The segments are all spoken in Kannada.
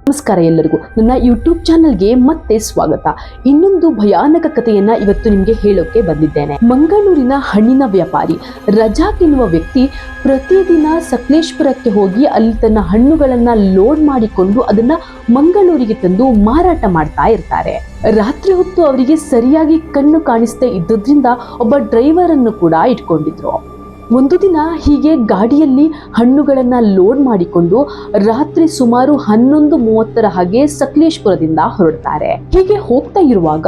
ನಮಸ್ಕಾರ ಎಲ್ಲರಿಗೂ, ನನ್ನ ಯೂಟ್ಯೂಬ್ ಚಾನಲ್ಗೆ ಮತ್ತೆ ಸ್ವಾಗತ. ಇನ್ನೊಂದು ಭಯಾನಕ ಕಥೆಯನ್ನ ಇವತ್ತು ನಿಮಗೆ ಹೇಳೋಕೆ ಬಂದಿದ್ದೇನೆ. ಮಂಗಳೂರಿನ ಹಣ್ಣಿನ ವ್ಯಾಪಾರಿ ರಜಾಕ್ ಎನ್ನುವ ವ್ಯಕ್ತಿ ಪ್ರತಿದಿನ ಸಕಲೇಶಪುರಕ್ಕೆ ಹೋಗಿ ಅಲ್ಲಿ ತನ್ನ ಹಣ್ಣುಗಳನ್ನ ಲೋಡ್ ಮಾಡಿಕೊಂಡು ಅದನ್ನ ಮಂಗಳೂರಿಗೆ ತಂದು ಮಾರಾಟ ಮಾಡ್ತಾ ಇರ್ತಾರೆ. ರಾತ್ರಿ ಹೊತ್ತು ಅವರಿಗೆ ಸರಿಯಾಗಿ ಕಣ್ಣು ಕಾಣಿಸ್ತಾ ಇದ್ದದ್ರಿಂದ ಒಬ್ಬ ಡ್ರೈವರ್ ಅನ್ನು ಕೂಡ ಇಟ್ಕೊಂಡಿದ್ರು. ಒಂದು ದಿನ ಹೀಗೆ ಗಾಡಿಯಲ್ಲಿ ಹಣ್ಣುಗಳನ್ನ ಲೋಡ್ ಮಾಡಿಕೊಂಡು ರಾತ್ರಿ ಸುಮಾರು 11:30 ಹಾಗೆ ಸಕಲೇಶಪುರದಿಂದ ಹೊರಡ್ತಾರೆ. ಹೀಗೆ ಹೋಗ್ತಾ ಇರುವಾಗ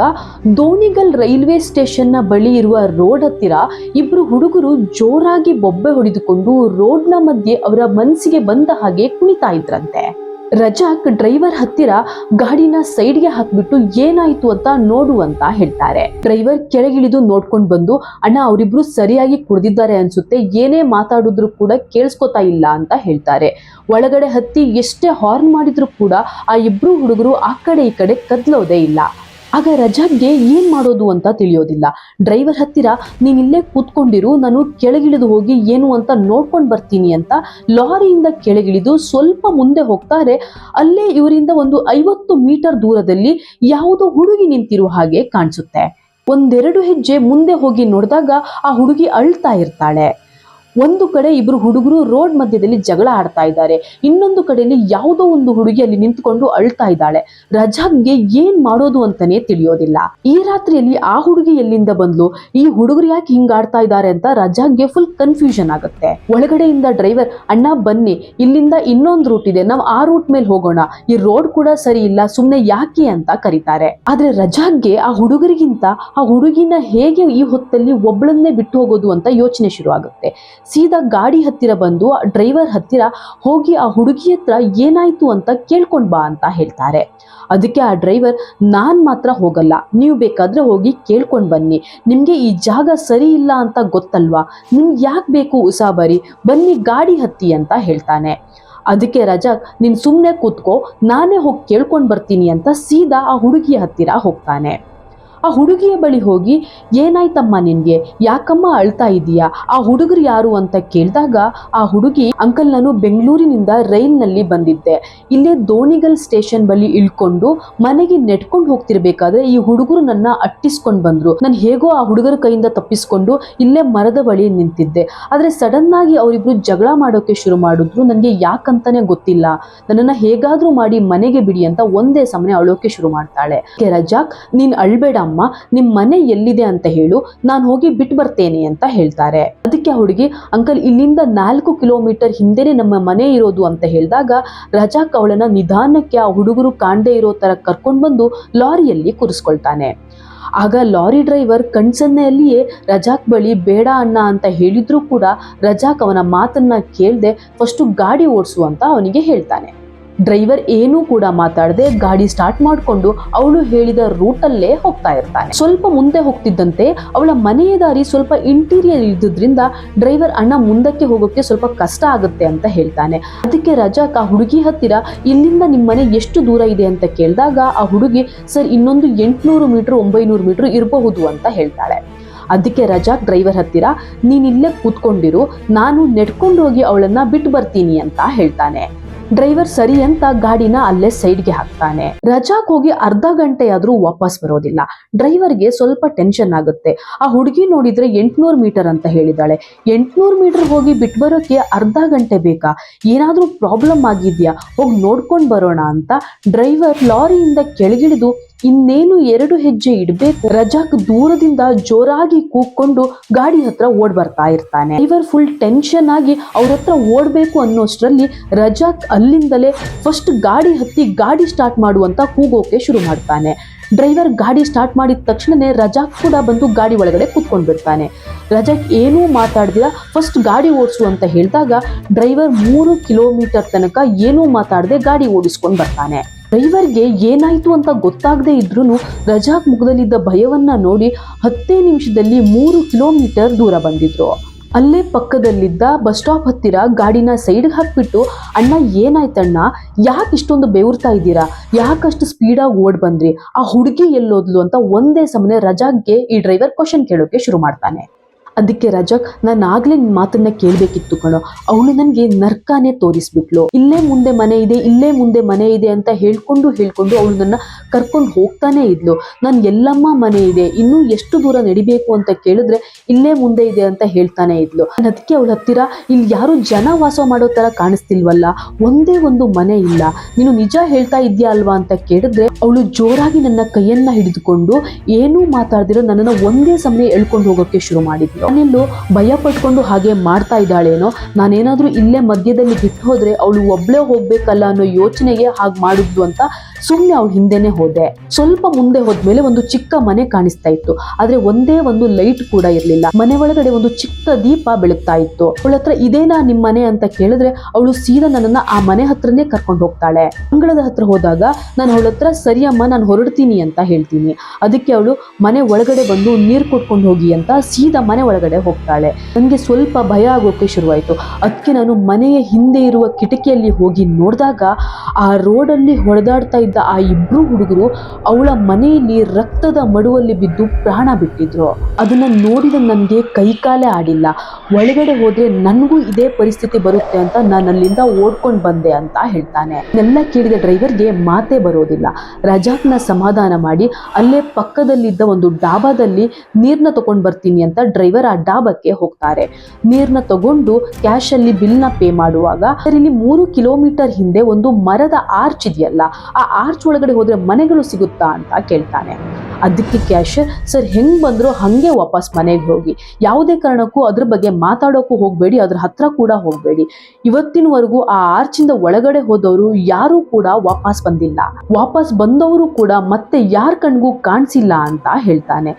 ದೋಣಿಗಲ್ ರೈಲ್ವೆ ಸ್ಟೇಷನ್ ನ ಬಳಿ ಇರುವ ರೋಡ್ ಹತ್ತಿರ ಇಬ್ರು ಹುಡುಗರು ಜೋರಾಗಿ ಬೊಬ್ಬೆ ಹೊಡೆದುಕೊಂಡು ರೋಡ್ನ ಮಧ್ಯೆ ಅವರ ಮನಸ್ಸಿಗೆ ಬಂದ ಹಾಗೆ ಕುಣಿತಾ ಇದ್ರಂತೆ. ರಜಾಕ್ ಡ್ರೈವರ್ ಹತ್ತಿರ ಗಾಡಿನ ಸೈಡ್ಗೆ ಹಾಕ್ಬಿಟ್ಟು ಏನಾಯ್ತು ಅಂತ ನೋಡು ಅಂತ ಹೇಳ್ತಾರೆ. ಡ್ರೈವರ್ ಕೆಳಗಿಳಿದು ನೋಡ್ಕೊಂಡು ಬಂದು, ಅಣ್ಣ ಅವರಿಬ್ರು ಸರಿಯಾಗಿ ಕುಡಿದಿದ್ದಾರೆ ಅನ್ಸುತ್ತೆ, ಏನೇ ಮಾತಾಡಿದ್ರು ಕೂಡ ಕೇಳಿಸ್ಕೊತಾ ಇಲ್ಲ ಅಂತ ಹೇಳ್ತಾರೆ. ಒಳಗಡೆ ಹತ್ತಿ ಎಷ್ಟೇ ಹಾರ್ನ್ ಮಾಡಿದ್ರು ಕೂಡ ಆ ಇಬ್ರು ಹುಡುಗರು ಆ ಕಡೆ ಈ ಕಡೆ ಕದ್ಲೋದೇ ಇಲ್ಲ. ಆಗ ರಜಾಕ್ಗೆ ಏನ್ ಮಾಡೋದು ಅಂತ ತಿಳಿಯೋದಿಲ್ಲ. ಡ್ರೈವರ್ ಹತ್ತಿರ ನೀನ್ ಇಲ್ಲೇ ಕೂತ್ಕೊಂಡಿರು, ನಾನು ಕೆಳಗಿಳಿದು ಹೋಗಿ ಏನು ಅಂತ ನೋಡ್ಕೊಂಡು ಬರ್ತೀನಿ ಅಂತ ಲಾರಿಯಿಂದ ಕೆಳಗಿಳಿದು ಸ್ವಲ್ಪ ಮುಂದೆ ಹೋಗ್ತಾರೆ. ಅಲ್ಲೇ ಇವರಿಂದ ಒಂದು 50 ಮೀಟರ್ ದೂರದಲ್ಲಿ ಯಾವುದೋ ಹುಡುಗಿ ನಿಂತಿರುವ ಹಾಗೆ ಕಾಣಿಸುತ್ತೆ. ಒಂದೆರಡು ಹೆಜ್ಜೆ ಮುಂದೆ ಹೋಗಿ ನೋಡಿದಾಗ ಆ ಹುಡುಗಿ ಅಳ್ತಾ ಇರ್ತಾಳೆ. ಒಂದು ಕಡೆ ಇಬ್ರು ಹುಡುಗರು ರೋಡ್ ಮಧ್ಯದಲ್ಲಿ ಜಗಳ ಆಡ್ತಾ ಇದ್ದಾರೆ, ಇನ್ನೊಂದು ಕಡೆಯಲ್ಲಿ ಯಾವುದೋ ಒಂದು ಹುಡುಗಿ ಅಲ್ಲಿ ನಿಂತ್ಕೊಂಡು ಅಳ್ತಾ ಇದ್ದಾಳೆ. ರಜಾಕ್ಗೆ ಏನ್ ಮಾಡೋದು ಅಂತಾನೆ ತಿಳಿಯೋದಿಲ್ಲ. ಈ ರಾತ್ರಿಯಲ್ಲಿ ಆ ಹುಡುಗಿ ಎಲ್ಲಿಂದ ಬಂದ್ಲು, ಈ ಹುಡುಗರು ಯಾಕೆ ಹಿಂಗ್ ಆಡ್ತಾ ಇದ್ದಾರೆ ಅಂತ ರಜಾಕ್ಗೆ ಫುಲ್ ಕನ್ಫ್ಯೂಷನ್ ಆಗುತ್ತೆ. ಒಳಗಡೆಯಿಂದ ಡ್ರೈವರ್, ಅಣ್ಣ ಬನ್ನಿ, ಇಲ್ಲಿಂದ ಇನ್ನೊಂದು ರೂಟ್ ಇದೆ, ನಾವು ಆ ರೂಟ್ ಮೇಲೆ ಹೋಗೋಣ, ಈ ರೋಡ್ ಕೂಡ ಸರಿ ಇಲ್ಲ, ಸುಮ್ನೆ ಯಾಕೆ ಅಂತ ಕರೀತಾರೆ. ಆದ್ರೆ ರಜಾಕ್ಗೆ ಆ ಹುಡುಗರಿಗಿಂತ ಆ ಹುಡುಗಿನ ಹೇಗೆ ಈ ಹೊತ್ತಲ್ಲಿ ಒಬ್ಬಳನ್ನೇ ಬಿಟ್ಟು ಹೋಗೋದು ಅಂತ ಯೋಚನೆ ಶುರು ಆಗುತ್ತೆ. ಸೀದಾ ಗಾಡಿ ಹತ್ತಿರ ಬಂದು ಡ್ರೈವರ್ ಹತ್ತಿರ ಹೋಗಿ ಆ ಹುಡುಗಿ ಹತ್ರ ಏನಾಯ್ತು ಅಂತ ಕೇಳ್ಕೊಂಡ್ ಬಾ ಅಂತ ಹೇಳ್ತಾರೆ. ಅದಕ್ಕೆ ಆ ಡ್ರೈವರ್, ನಾನ್ ಮಾತ್ರ ಹೋಗಲ್ಲ, ನೀವು ಬೇಕಾದ್ರೆ ಹೋಗಿ ಕೇಳ್ಕೊಂಡ್ ಬನ್ನಿ, ನಿಮ್ಗೆ ಈ ಜಾಗ ಸರಿ ಇಲ್ಲ ಅಂತ ಗೊತ್ತಲ್ವಾ, ನಿಮ್ಗೆ ಯಾಕೆ ಬೇಕು ಉಸಾಬರಿ, ಬನ್ನಿ ಗಾಡಿ ಹತ್ತಿ ಅಂತ ಹೇಳ್ತಾನೆ. ಅದಕ್ಕೆ ರಜಾಕ್, ನೀನ್ ಸುಮ್ನೆ ಕೂತ್ಕೋ, ನಾನೇ ಹೋಗಿ ಕೇಳ್ಕೊಂಡ್ ಬರ್ತೀನಿ ಅಂತ ಸೀದಾ ಆ ಹುಡುಗಿಯ ಹತ್ತಿರ ಹೋಗ್ತಾನೆ. ಆ ಹುಡುಗಿಯ ಬಳಿ ಹೋಗಿ, ಏನಾಯ್ತಮ್ಮ ನಿನ್ಗೆ, ಯಾಕಮ್ಮ ಅಳ್ತಾ ಇದೀಯಾ, ಆ ಹುಡುಗರು ಯಾರು ಅಂತ ಕೇಳಿದಾಗ ಆ ಹುಡುಗಿ, ಅಂಕಲ್ ನಾನು ಬೆಂಗಳೂರಿನಿಂದ ರೈಲ್ನಲ್ಲಿ ಬಂದಿದ್ದೆ, ಇಲ್ಲೇ ದೋಣಿಗಲ್ ಸ್ಟೇಷನ್ ಬಳಿ ಇಳ್ಕೊಂಡು ಮನೆಗೆ ನೆಟ್ಕೊಂಡು ಹೋಗ್ತಿರ್ಬೇಕಾದ್ರೆ ಈ ಹುಡುಗರು ನನ್ನ ಅಟ್ಟಿಸ್ಕೊಂಡು ಬಂದ್ರು, ನಾನು ಹೇಗೋ ಆ ಹುಡುಗರ ಕೈಯಿಂದ ತಪ್ಪಿಸ್ಕೊಂಡು ಇಲ್ಲೇ ಮರದ ಬಳಿ ನಿಂತಿದ್ದೆ, ಆದ್ರೆ ಸಡನ್ ಆಗಿ ಅವರಿಬ್ರು ಜಗಳ ಮಾಡೋಕೆ ಶುರು ಮಾಡಿದ್ರು, ನನಗೆ ಯಾಕಂತಾನೆ ಗೊತ್ತಿಲ್ಲ, ನನ್ನನ್ನ ಹೇಗಾದ್ರೂ ಮಾಡಿ ಮನೆಗೆ ಬಿಡಿ ಅಂತ ಒಂದೇ ಸಮನೆ ಅಳೋಕೆ ಶುರು ಮಾಡ್ತಾಳೆ. ರಜಾಕ್, ನೀನ್ ಅಳ್ಬೇಡ ಅಮ್ಮ, ನಿಮ್ ಮನೆ ಎಲ್ಲಿದೆ ಅಂತ ಹೇಳು, ನಾನು ಹೋಗಿ ಬಿಟ್ಟು ಬರ್ತೇನೆ ಅಂತ ಹೇಳ್ತಾರೆ. ಅದಕ್ಕೆ ಹುಡುಗಿ, ಅಂಕಲ್ ಇಲ್ಲಿಂದ 4 ಕಿಲೋಮೀಟರ್ ಹಿಂದೆನೆ ನಮ್ಮ ಮನೆ ಇರೋದು ಅಂತ ಹೇಳಿದಾಗ ರಜಾಕ್ ಅವಳನ್ನ ನಿಧಾನಕ್ಕೆ ಆ ಹುಡುಗರು ಕಾಣದೇ ಇರೋ ತರ ಕರ್ಕೊಂಡು ಬಂದು ಲಾರಿಯಲ್ಲಿ ಕೂರಿಸ್ಕೊಳ್ತಾನೆ. ಆಗ ಲಾರಿ ಡ್ರೈವರ್ ಕಣ್ಸನ್ನೆಯಲ್ಲಿಯೇ ರಜಾಕ್ ಬಳಿ ಬೇಡ ಅಣ್ಣ ಅಂತ ಹೇಳಿದ್ರು ಕೂಡ ರಜಾಕ್ ಅವನ ಮಾತನ್ನ ಕೇಳದೆ ಫಸ್ಟ್ ಗಾಡಿ ಓಡಿಸು ಅಂತ ಅವನಿಗೆ ಹೇಳ್ತಾನೆ. ಡ್ರೈವರ್ ಏನೂ ಕೂಡ ಮಾತಾಡದೆ ಗಾಡಿ ಸ್ಟಾರ್ಟ್ ಮಾಡಿಕೊಂಡು ಅವಳು ಹೇಳಿದ ರೂಟಲ್ಲೇ ಹೋಗ್ತಾ ಇರ್ತಾನೆ. ಸ್ವಲ್ಪ ಮುಂದೆ ಹೋಗ್ತಿದ್ದಂತೆ ಅವಳ ಮನೆಯ ದಾರಿ ಸ್ವಲ್ಪ ಇಂಟೀರಿಯರ್ ಇದ್ದುದ್ರಿಂದ ಡ್ರೈವರ್, ಅಣ್ಣ ಮುಂದಕ್ಕೆ ಹೋಗೋಕೆ ಸ್ವಲ್ಪ ಕಷ್ಟ ಆಗುತ್ತೆ ಅಂತ ಹೇಳ್ತಾನೆ. ಅದಕ್ಕೆ ರಜಾಕ್ ಆ ಹುಡುಗಿ ಹತ್ತಿರ, ಇಲ್ಲಿಂದ ನಿಮ್ಮ ಮನೆ ಎಷ್ಟು ದೂರ ಇದೆ ಅಂತ ಕೇಳಿದಾಗ ಆ ಹುಡುಗಿ, ಸರ್ ಇನ್ನೊಂದು 800 ಮೀಟರ್ 900 ಮೀಟರ್ ಇರಬಹುದು ಅಂತ ಹೇಳ್ತಾಳೆ. ಅದಕ್ಕೆ ರಜಾಕ್ ಡ್ರೈವರ್ ಹತ್ತಿರ, ನೀನ್ ಇಲ್ಲೇ ಕೂತ್ಕೊಂಡಿರು, ನಾನು ನೆಡ್ಕೊಂಡು ಹೋಗಿ ಅವಳನ್ನ ಬಿಟ್ಟು ಬರ್ತೀನಿ ಅಂತ ಹೇಳ್ತಾನೆ. ಡ್ರೈವರ್ ಸರಿ ಅಂತ ಗಾಡಿನ ಅಲ್ಲೇ ಸೈಡ್ಗೆ ಹಾಕ್ತಾನೆ. ರಜಾಕ್ ಹೋಗಿ ಅರ್ಧ ಗಂಟೆ ಆದ್ರೂ ವಾಪಸ್ ಬರೋದಿಲ್ಲ. ಡ್ರೈವರ್ಗೆ ಸ್ವಲ್ಪ ಟೆನ್ಷನ್ ಆಗುತ್ತೆ. ಆ ಹುಡುಗಿ ನೋಡಿದ್ರೆ 800 ಮೀಟರ್ ಅಂತ ಹೇಳಿದಾಳೆ, 800 ಮೀಟರ್ ಹೋಗಿ ಬಿಟ್ಟು ಬರೋಕೆ ಅರ್ಧ ಗಂಟೆ ಬೇಕಾ, ಏನಾದ್ರೂ ಪ್ರಾಬ್ಲಮ್ ಆಗಿದ್ಯಾ, ಹೋಗಿ ನೋಡ್ಕೊಂಡ್ ಬರೋಣ ಅಂತ ಡ್ರೈವರ್ ಲಾರಿಯಿಂದ ಕೆಳಗಿಳಿದು ಇನ್ನೇನು 2 ಹೆಜ್ಜೆ ಇಡಬೇಕು, ರಜಾಕ್ ದೂರದಿಂದ ಜೋರಾಗಿ ಕೂಗ್ಕೊಂಡು ಗಾಡಿ ಹತ್ರ ಓಡ್ ಬರ್ತಾ ಇರ್ತಾನೆ. ಡ್ರೈವರ್ ಫುಲ್ ಟೆನ್ಷನ್ ಆಗಿ ಅವ್ರ ಹತ್ರ ಓಡ್ಬೇಕು ಅನ್ನೋಷ್ಟರಲ್ಲಿ ರಜಾಕ್ ಅಲ್ಲಿಂದಲೇ ಫಸ್ಟ್ ಗಾಡಿ ಹತ್ತಿ ಗಾಡಿ ಸ್ಟಾರ್ಟ್ ಮಾಡುವಂತ ಕೂಗೋಕೆ ಶುರು ಮಾಡ್ತಾನೆ. ಡ್ರೈವರ್ ಗಾಡಿ ಸ್ಟಾರ್ಟ್ ಮಾಡಿದ ತಕ್ಷಣನೇ ರಜಾಕ್ ಕೂಡ ಬಂದು ಗಾಡಿ ಒಳಗಡೆ ಕೂತ್ಕೊಂಡ್ಬಿಡ್ತಾನೆ. ರಜಾಕ್ ಏನೂ ಮಾತಾಡ್ದಿರ ಫಸ್ಟ್ ಗಾಡಿ ಓಡಿಸು ಅಂತ ಹೇಳಿದಾಗ ಡ್ರೈವರ್ 3 ಕಿಲೋಮೀಟರ್ ತನಕ ಏನೂ ಮಾತಾಡದೆ ಗಾಡಿ ಓಡಿಸ್ಕೊಂಡು ಬರ್ತಾನೆ. ಡ್ರೈವರ್ಗೆ ಏನಾಯ್ತು ಅಂತ ಗೊತ್ತಾಗದೇ ಇದ್ರೂ ರಜಾಕ್ ಮುಖದಲ್ಲಿದ್ದ ಭಯವನ್ನ ನೋಡಿ 10 ನಿಮಿಷದಲ್ಲಿ 3 ಕಿಲೋಮೀಟರ್ ದೂರ ಬಂದಿದ್ರು. ಅಲ್ಲೇ ಪಕ್ಕದಲ್ಲಿದ್ದ ಬಸ್ ಸ್ಟಾಪ್ ಹತ್ತಿರ ಗಾಡಿನ ಸೈಡ್ಗೆ ಹಾಕ್ಬಿಟ್ಟು, ಅಣ್ಣ ಏನಾಯ್ತಣ್ಣ, ಯಾಕೆ ಇಷ್ಟೊಂದು ಬೆವರ್ತಾ ಇದ್ದೀರಾ, ಯಾಕಷ್ಟು ಸ್ಪೀಡಾಗಿ ಓಡ್ ಬಂದ್ರಿ, ಆ ಹುಡುಗಿ ಎಲ್ಲೋದ್ಲು ಅಂತ ಒಂದೇ ಸಮನೆ ರಜಾಕ್ಗೆ ಈ ಡ್ರೈವರ್ ಕ್ವಶನ್ ಕೇಳೋಕೆ ಶುರು ಮಾಡ್ತಾನೆ. ಅದಕ್ಕೆ ರಜಾಕ್, ನಾನು ಆಗ್ಲೇ ನಿನ್ ಮಾತನ್ನ ಕೇಳ್ಬೇಕಿತ್ತು ಕಣೋ, ಅವಳು ನನ್ಗೆ ನರ್ಕಾನೇ ತೋರಿಸ್ಬಿಟ್ಲು. ಇಲ್ಲೇ ಮುಂದೆ ಮನೆ ಇದೆ, ಇಲ್ಲೇ ಮುಂದೆ ಮನೆ ಇದೆ ಅಂತ ಹೇಳ್ಕೊಂಡು ಅವಳು ನನ್ನ ಕರ್ಕೊಂಡು ಹೋಗ್ತಾನೆ ಇದ್ಲು. ನಾನು ಎಲ್ಲಮ್ಮ ಮನೆ ಇದೆ, ಇನ್ನೂ ಎಷ್ಟು ದೂರ ನಡಿಬೇಕು ಅಂತ ಕೇಳಿದ್ರೆ ಇಲ್ಲೇ ಮುಂದೆ ಇದೆ ಅಂತ ಹೇಳ್ತಾನೆ ಇದ್ಲು. ಅದಕ್ಕೆ ಅವಳ ಹತ್ತಿರ, ಇಲ್ಲಿ ಯಾರು ಜನ ವಾಸ ಮಾಡೋ ತರ ಕಾಣಿಸ್ತಿಲ್ವಲ್ಲ, ಒಂದೇ ಒಂದು ಮನೆ ಇಲ್ಲ, ನೀನು ನಿಜ ಹೇಳ್ತಾ ಇದ್ಯಾ ಅಲ್ವಾ ಅಂತ ಕೇಳಿದ್ರೆ ಅವಳು ಜೋರಾಗಿ ನನ್ನ ಕೈಯನ್ನ ಹಿಡಿದುಕೊಂಡು ಏನೂ ಮಾತಾಡ್ದಿರೋ ನನ್ನನ್ನು ಒಂದೇ ಸಮಯ ಎಳ್ಕೊಂಡು ಹೋಗೋಕೆ ಶುರು ಮಾಡಿದ್ಲು. ನಾನೆಲ್ಲೋ ಭಯ ಪಟ್ಕೊಂಡು ಹಾಗೆ ಮಾಡ್ತಾ ಇದ್ದಾಳೇನೋ, ನಾನೇನಾದ್ರೂ ಇಲ್ಲೇ ಮಧ್ಯದಲ್ಲಿ ಬಿಟ್ಟು ಹೋದ್ರೆ ಅವಳು ಒಬ್ಳೇ ಹೋಗ್ಬೇಕಲ್ಲ ಅನ್ನೋ ಯೋಚನೆಗೆ ಹಾಗೆ ಮಾಡಿದ್ಲು ಅಂತ ಸುಮ್ಮನೆ ಅವಳು ಹಿಂದೆನೆ ಹೋದೆ. ಸ್ವಲ್ಪ ಮುಂದೆ ಹೋದ್ಮೇಲೆ ಒಂದು ಚಿಕ್ಕ ಮನೆ ಕಾಣಿಸ್ತಾ ಇತ್ತು, ಆದ್ರೆ ಒಂದೇ ಒಂದು ಲೈಟ್ ಕೂಡ ಇರ್ಲಿಲ್ಲ. ಮನೆ ಒಳಗಡೆ ಒಂದು ಚಿಕ್ಕ ದೀಪ ಬೆಳಗ್ತಾ ಇತ್ತು. ಅವಳ ಹತ್ರ ಇದೇನಾ ನಿಮ್ ಮನೆ ಅಂತ ಕೇಳಿದ್ರೆ ಅವಳು ಸೀದಾ ನನ್ನನ್ನ ಆ ಮನೆ ಹತ್ರನೇ ಕರ್ಕೊಂಡು ಹೋಗ್ತಾಳೆ. ಅಂಗಳದ ಹತ್ರ ಹೋದಾಗ ನಾನು ಅವಳ ಹತ್ರ ಸರಿಯಮ್ಮ ನಾನು ಹೊರಡ್ತೀನಿ ಅಂತ ಹೇಳ್ತೀನಿ. ಅದಕ್ಕೆ ಅವಳು ಮನೆ ಒಳಗಡೆ ಬಂದು ನೀರು ಕೊಟ್ಕೊಂಡು ಹೋಗಿ ಅಂತ ಸೀದಾ ಮನೆ ಒಳಗಡೆ ಹೋಗ್ತಾಳೆ. ನನಗೆ ಸ್ವಲ್ಪ ಭಯ ಆಗೋಕೆ ಶುರುವಾಯಿತು. ಅದಕ್ಕೆ ನಾನು ಮನೆಯ ಹಿಂದೆ ಇರುವ ಕಿಟಕಿಯಲ್ಲಿ ಹೋಗಿ ನೋಡಿದಾಗ ಆ ರೋಡಲ್ಲಿ ಹೊಡೆದಾಡ್ತಾ ಇದ್ದ ಆ ಇಬ್ರು ಹುಡುಗರು ಅವಳ ಮನೆಯಲ್ಲಿ ರಕ್ತದ ಮಡುವಲ್ಲಿ ಬಿದ್ದು ಪ್ರಾಣ ಬಿಟ್ಟಿದ್ರು. ಅದನ್ನ ನೋಡಿದ ನನಗೆ ಕೈಕಾಲೇ ಆಡಿಲ್ಲ. ಒಳಗಡೆ ಹೋದ್ರೆ ನನಗೂ ಇದೇ ಪರಿಸ್ಥಿತಿ ಬರುತ್ತೆ ಅಂತ ನಾನು ಅಲ್ಲಿಂದ ಓಡ್ಕೊಂಡು ಬಂದೆ ಅಂತ ಹೇಳ್ತಾನೆ. ಎಲ್ಲ ಕೇಳಿದ ಡ್ರೈವರ್ಗೆ ಮಾತೇ ಬರೋದಿಲ್ಲ. ರಜಾಕ್ನ ಸಮಾಧಾನ ಮಾಡಿ ಅಲ್ಲೇ ಪಕ್ಕದಲ್ಲಿದ್ದ ಒಂದು ಡಾಬಾದಲ್ಲಿ ನೀರ್ನ ತಗೊಂಡ್ ಬರ್ತೀನಿ ಅಂತ ಡ್ರೈವರ್ ಆ ಡಾಬಾಕ್ಕೆ ಹೋಗ್ತಾರೆ. ನೀರ್ನ ತಗೊಂಡು ಕ್ಯಾಶ್ ಅಲ್ಲಿ ಬಿಲ್ ನ ಪೇ ಮಾಡುವಾಗ ಇಲ್ಲಿ 3 ಕಿಲೋಮೀಟರ್ ಹಿಂದೆ ಒಂದು ಮರದ ಆರ್ಚ್ ಇದೆಯಲ್ಲ, ಆ ಆರ್ಚ್ ಒಳಗಡೆ ಹೋದ್ರೆ ಮನೆಗಳು ಸಿಗುತ್ತಾ ಅಂತ ಕೇಳ್ತಾನೆ. ಅದಕ್ಕೆ ಕ್ಯಾಶಿಯರ್, ಸರ್ ಹೆಂಗ್ ಬಂದ್ರೋ ಹಂಗೆ ವಾಪಸ್ ಮನೆಗೆ ಹೋಗಿ, ಯಾವುದೇ ಕಾರಣಕ್ಕೂ ಅದ್ರ ಬಗ್ಗೆ ಮಾತಾಡೋಕ್ಕೂ ಹೋಗ್ಬೇಡಿ, ಅದ್ರ ಹತ್ರ ಕೂಡ ಹೋಗ್ಬೇಡಿ. ಇವತ್ತಿನವರೆಗೂ ಆ ಆರ್ಚಿಂದ ಒಳಗಡೆ ಹೋದವರು ಯಾರು ಕೂಡ ವಾಪಸ್ ಬಂದಿಲ್ಲ, ವಾಪಸ್ ಬಂದವರು ಕೂಡ ಮತ್ತೆ ಯಾರ ಕಣ್ಗೂ ಕಾಣಿಸಿಲ್ಲ ಅಂತ ಹೇಳ್ತಾನೆ.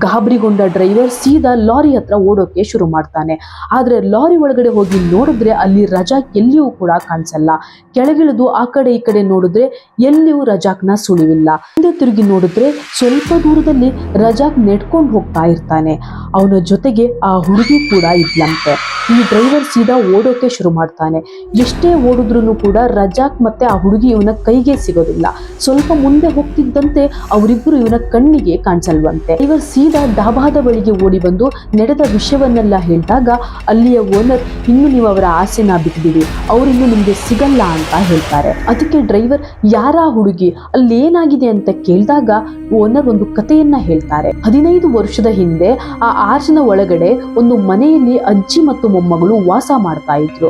ಗಾಬರಿಗೊಂಡ ಡ್ರೈವರ್ ಸೀದಾ ಲಾರಿ ಹತ್ರ ಓಡೋಕೆ ಶುರು ಮಾಡ್ತಾನೆ. ಆದ್ರೆ ಲಾರಿ ಒಳಗಡೆ ಹೋಗಿ ನೋಡಿದ್ರೆ ಅಲ್ಲಿ ರಜಾಕ್ ಎಲ್ಲಿಯೂ ಕೂಡ ಕಾಣಿಸಲ್ಲ. ಕೆಳಗಿಳಿದು ಆ ಕಡೆ ಈ ಕಡೆ ನೋಡಿದ್ರೆ ಎಲ್ಲಿಯೂ ರಜಾಕ್ನ ಸುಳಿವಿಲ್ಲ. ಹಿಂದೆ ತಿರುಗಿ ನೋಡಿದ್ರೆ ಸ್ವಲ್ಪ ದೂರದಲ್ಲಿ ರಜಾಕ್ ನೆಡ್ಕೊಂಡು ಹೋಗ್ತಾ ಇರ್ತಾನೆ. ಅವನ ಜೊತೆಗೆ ಆ ಹುಡುಗಿ ಕೂಡ ಇದ್ಲಂತೆ. ಈ ಡ್ರೈವರ್ ಸೀದಾ ಓಡೋಕೆ ಶುರು ಮಾಡ್ತಾನೆ. ಎಷ್ಟೇ ಓಡಿದ್ರು ಕೂಡ ರಜಾಕ್ ಮತ್ತೆ ಆ ಹುಡುಗಿ ಇವನ ಕೈಗೆ ಸಿಗೋದಿಲ್ಲ. ಸ್ವಲ್ಪ ಮುಂದೆ ಹೋಗ್ತಿದ್ದಂತೆ ಅವರಿಬ್ಬರು ಇವನ ಕಣ್ಣಿಗೆ ಕಾಣಿಸಲ್ವಂತೆ. ಡ್ರೈವರ್ ಸೀದಾ ಡಾಬಾದ ಬಳಿಗೆ ಓಡಿ ಬಂದು ನಡೆದ ವಿಷಯವನ್ನೆಲ್ಲ ಹೇಳಿದಾಗ ಅಲ್ಲಿಯ ಓನರ್, ಇನ್ನು ನೀವು ಅವರ ಆಸೆನ ಬಿಟ್ಬಿಡಿ, ಅವರಿನ್ನು ನಿಮ್ಗೆ ಸಿಗಲ್ಲ ಅಂತ ಹೇಳ್ತಾರೆ. ಅದಕ್ಕೆ ಡ್ರೈವರ್, ಯಾರ ಹುಡುಗಿ, ಅಲ್ಲಿ ಏನಾಗಿದೆ ಅಂತ ಕೇಳಿದಾಗ ಓನರ್ ಒಂದು ಕಥೆಯನ್ನ ಹೇಳ್ತಾರೆ. 15 ವರ್ಷದ ಹಿಂದೆ ಆ ಆರ್ಚ್ನ ಒಳಗಡೆ ಒಂದು ಮನೆಯಲ್ಲಿ ಅಜ್ಜಿ ಮತ್ತು ಮೊಮ್ಮಗಳು ವಾಸ ಮಾಡ್ತಾ ಇದ್ರು.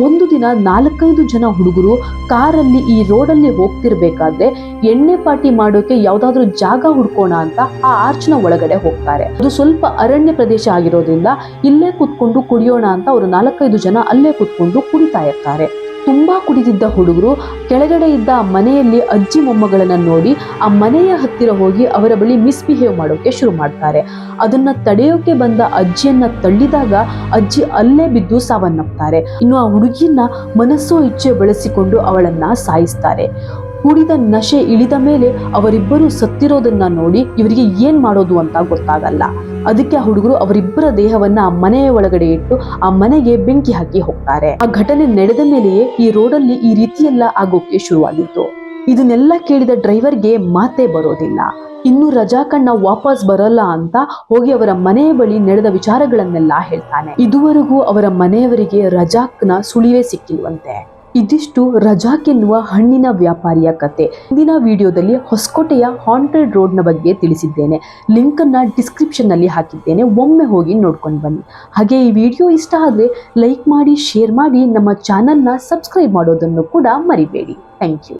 ಒಂದು ದಿನ 4-5 ಜನ ಹುಡುಗರು ಕಾರಲ್ಲಿ ಈ ರೋಡಲ್ಲಿ ಹೋಗ್ತಿರ್ಬೇಕಾದ್ರೆ ಎಣ್ಣೆ ಪಾರ್ಟಿ ಮಾಡೋಕೆ ಯಾವ್ದಾದ್ರು ಜಾಗ ಹುಡ್ಕೋಣ ಅಂತ ಆ ಆರ್ಚ್ನ ಒಳಗಡೆ ಹೋಗ್ತಾರೆ. ಅದು ಸ್ವಲ್ಪ ಅರಣ್ಯ ಪ್ರದೇಶ ಆಗಿರೋದ್ರಿಂದ ಇಲ್ಲೇ ಕುತ್ಕೊಂಡು ಕುಡಿಯೋಣ ಅಂತ ಅವರು 4-5 ಜನ ಅಲ್ಲೇ ಕುತ್ಕೊಂಡು ಕುಡಿತಾ ಇರ್ತಾರೆ. ತುಂಬಾ ಕುಡಿದಿದ್ದ ಹುಡುಗರು ಕೆಳಗಡೆ ಇದ್ದ ಮನೆಯಲ್ಲಿ ಅಜ್ಜಿ ಮೊಮ್ಮಗಳನ್ನ ನೋಡಿ ಆ ಮನೆಯ ಹತ್ತಿರ ಹೋಗಿ ಅವರ ಬಳಿ ಮಿಸ್ಬಿಹೇವ್ ಮಾಡೋಕೆ ಶುರು ಮಾಡ್ತಾರೆ. ಅದನ್ನ ತಡೆಯೋಕೆ ಬಂದ ಅಜ್ಜಿಯನ್ನ ತಳ್ಳಿದಾಗ ಅಜ್ಜಿ ಅಲ್ಲೇ ಬಿದ್ದು ಸಾವನ್ನಪ್ತಾರೆ. ಇನ್ನು ಆ ಹುಡುಗಿಯನ್ನ ಮನಸ್ಸೋ ಇಚ್ಛೆ ಬಳಸಿಕೊಂಡು ಅವಳನ್ನ ಸಾಯಿಸ್ತಾರೆ. ಕುಡಿದ ನಶೆ ಇಳಿದ ಮೇಲೆ ಅವರಿಬ್ಬರು ಸತ್ತಿರೋದನ್ನ ನೋಡಿ ಇವರಿಗೆ ಏನ್ ಮಾಡೋದು ಅಂತ ಗೊತ್ತಾಗಲ್ಲ. ಅದಕ್ಕೆ ಆ ಹುಡುಗರು ಅವರಿಬ್ಬರ ದೇಹವನ್ನ ಆ ಮನೆಯ ಒಳಗಡೆ ಇಟ್ಟು ಆ ಮನೆಗೆ ಬೆಂಕಿ ಹಾಕಿ ಹೋಗ್ತಾರೆ. ಆ ಘಟನೆ ನಡೆದ ಮೇಲೆಯೇ ಈ ರೋಡಲ್ಲಿ ಈ ರೀತಿಯೆಲ್ಲ ಆಗೋಕೆ ಶುರುವಾಗಿತ್ತು. ಇದನ್ನೆಲ್ಲ ಕೇಳಿದ ಡ್ರೈವರ್ಗೆ ಮಾತೇ ಬರೋದಿಲ್ಲ. ಇನ್ನು ರಜಾಕಣ್ಣ ವಾಪಸ್ ಬರಲ್ಲ ಅಂತ ಹೋಗಿ ಅವರ ಮನೆಯ ಬಳಿ ನಡೆದ ವಿಚಾರಗಳನ್ನೆಲ್ಲ ಹೇಳ್ತಾನೆ. ಇದುವರೆಗೂ ಅವರ ಮನೆಯವರಿಗೆ ರಜಾಕ್ನ ಸುಳಿವೇ ಸಿಕ್ಕಿಲ್ವಂತೆ. ಇದಿಷ್ಟು ರಜಾಕ್ ಎನ್ನುವ ಹಣ್ಣಿನ ವ್ಯಾಪಾರಿಯ ಕತೆ. ಇಂದಿನ ವಿಡಿಯೋದಲ್ಲಿ ಹೊಸಕೋಟೆಯ ಹಾಂಟೆಡ್ ರೋಡ್ನ ಬಗ್ಗೆ ತಿಳಿಸಿದ್ದೇನೆ. ಲಿಂಕನ್ನು ಡಿಸ್ಕ್ರಿಪ್ಷನ್ನಲ್ಲಿ ಹಾಕಿದ್ದೇನೆ, ಒಮ್ಮೆ ಹೋಗಿ ನೋಡ್ಕೊಂಡು ಬನ್ನಿ. ಹಾಗೆ ಈ ವಿಡಿಯೋ ಇಷ್ಟ ಆದರೆ ಲೈಕ್ ಮಾಡಿ, ಶೇರ್ ಮಾಡಿ, ನಮ್ಮ ಚಾನಲ್ನ ಸಬ್ಸ್ಕ್ರೈಬ್ ಮಾಡೋದನ್ನು ಕೂಡ ಮರಿಬೇಡಿ. Thank you.